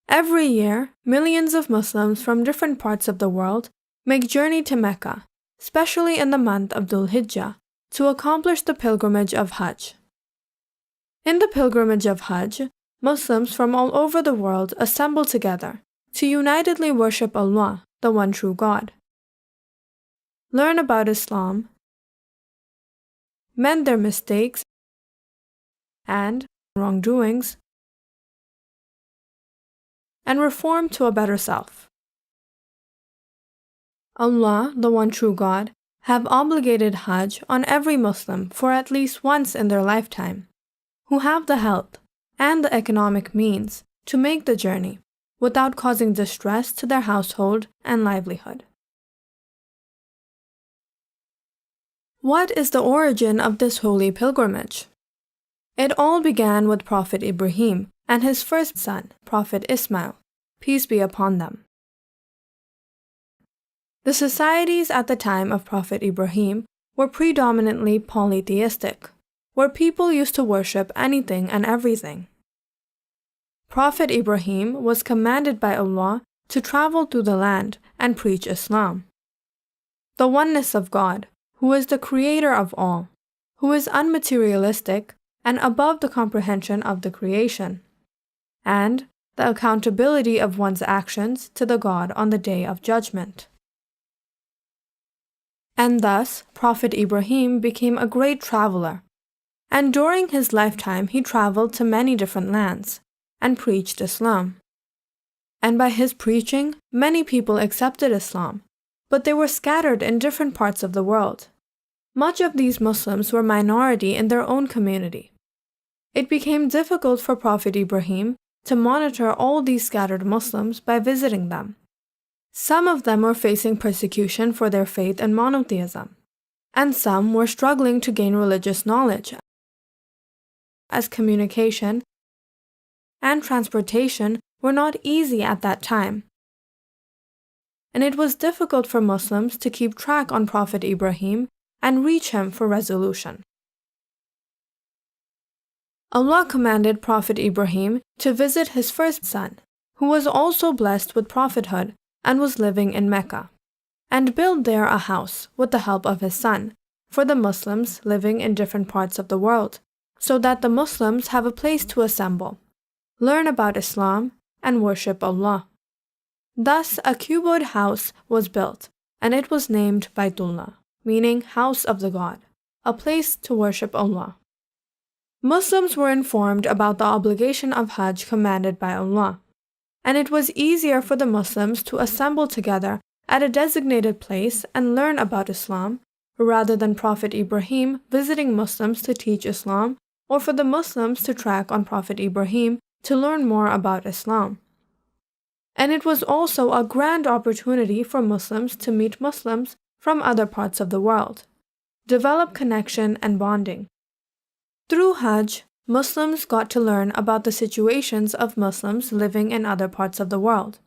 Every year, millions of Muslims from different parts of the world make journey to Mecca, especially in the month of Dhul Hijjah, to accomplish the pilgrimage of Hajj. In the pilgrimage of Hajj, Muslims from all over the world assemble together to unitedly worship Allah, the one true God, learn about Islam, mend their mistakes and wrongdoings, and reform to a better self. Allah, the one true God, have obligated Hajj on every Muslim for at least once in their lifetime, who have the health and the economic means to make the journey without causing distress to their household and livelihood. What is the origin of this holy pilgrimage? It all began with Prophet Ibrahim and his first son, Prophet Ismail, peace be upon them. The societies at the time of Prophet Ibrahim were predominantly polytheistic, where people used to worship anything and everything. Prophet Ibrahim was commanded by Allah to travel through the land and preach Islam, the oneness of God, who is the creator of all, who is unmaterialistic and above the comprehension of the creation, and the accountability of one's actions to the God on the Day of Judgment. And thus, Prophet Ibrahim became a great traveler, and during his lifetime he traveled to many different lands and preached Islam. And by his preaching, many people accepted Islam, but they were scattered in different parts of the world. Much of these Muslims were minority in their own community. It became difficult for Prophet Ibrahim to monitor all these scattered Muslims by visiting them. Some of them were facing persecution for their faith in monotheism, and some were struggling to gain religious knowledge, as communication and transportation were not easy at that time. And it was difficult for Muslims to keep track on Prophet Ibrahim and reach him for resolution. Allah commanded Prophet Ibrahim to visit his first son, who was also blessed with prophethood and was living in Mecca, and build there a house with the help of his son for the Muslims living in different parts of the world, so that the Muslims have a place to assemble, learn about Islam, and worship Allah. Thus, a cuboid house was built, and it was named Baitullah, meaning house of the God, a place to worship Allah. Muslims were informed about the obligation of Hajj commanded by Allah, and it was easier for the Muslims to assemble together at a designated place and learn about Islam, rather than Prophet Ibrahim visiting Muslims to teach Islam, or for the Muslims to track on Prophet Ibrahim to learn more about Islam. And it was also a grand opportunity for Muslims to meet Muslims from other parts of the world, develop connection and bonding. Through Hajj, Muslims got to learn about the situations of Muslims living in other parts of the world,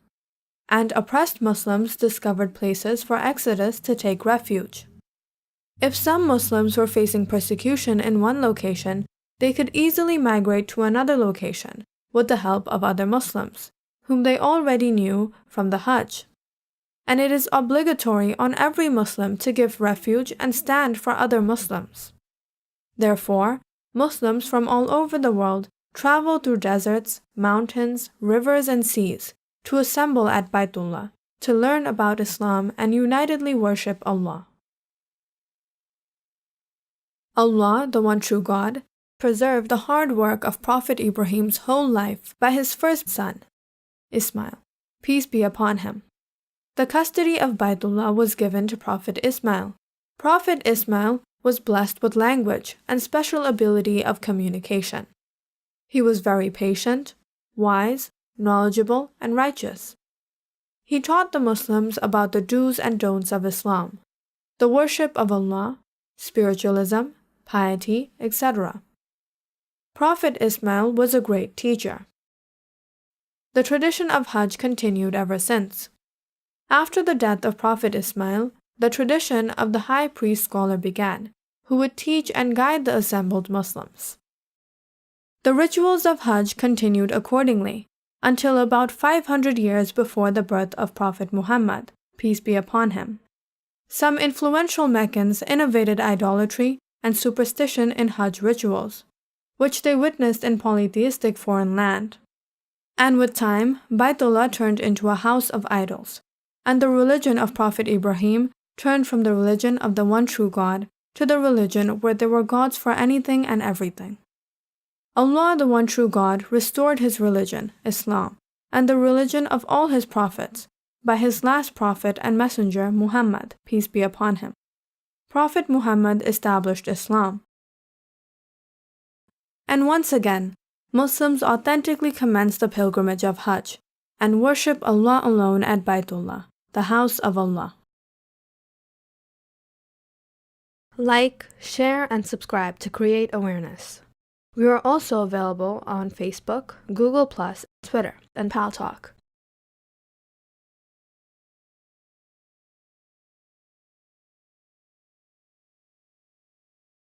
and oppressed Muslims discovered places for exodus to take refuge. If some Muslims were facing persecution in one location, they could easily migrate to another location with the help of other Muslims, whom they already knew from the Hajj. And it is obligatory on every Muslim to give refuge and stand for other Muslims. Therefore, Muslims from all over the world travel through deserts, mountains, rivers, and seas to assemble at Baitullah to learn about Islam and unitedly worship Allah. Allah, the one true God, preserved the hard work of Prophet Ibrahim's whole life by his first son, Ismail, peace be upon him. The custody of Baitullah was given to Prophet Ismail. Prophet Ismail was blessed with language and special ability of communication. He was very patient, wise, knowledgeable, and righteous. He taught the Muslims about the do's and don'ts of Islam, the worship of Allah, spiritualism, piety, etc. Prophet Ismail was a great teacher. The tradition of Hajj continued ever since. After the death of Prophet Ismail, the tradition of the high priest scholar began, who would teach and guide the assembled Muslims. The rituals of Hajj continued accordingly, until about 500 years before the birth of Prophet Muhammad, peace be upon him. Some influential Meccans innovated idolatry and superstition in Hajj rituals, which they witnessed in polytheistic foreign land. And with time, Baitullah turned into a house of idols, and the religion of Prophet Ibrahim turned from the religion of the one true God to the religion where there were gods for anything and everything. Allah, the one true God, restored His religion, Islam, and the religion of all His prophets, by His last prophet and messenger, Muhammad, peace be upon him. Prophet Muhammad established Islam. And once again, Muslims authentically commence the pilgrimage of Hajj and worship Allah alone at Baitullah, the house of Allah. Like, share, and subscribe to create awareness. We are also available on Facebook, Google+, Twitter, and Paltalk.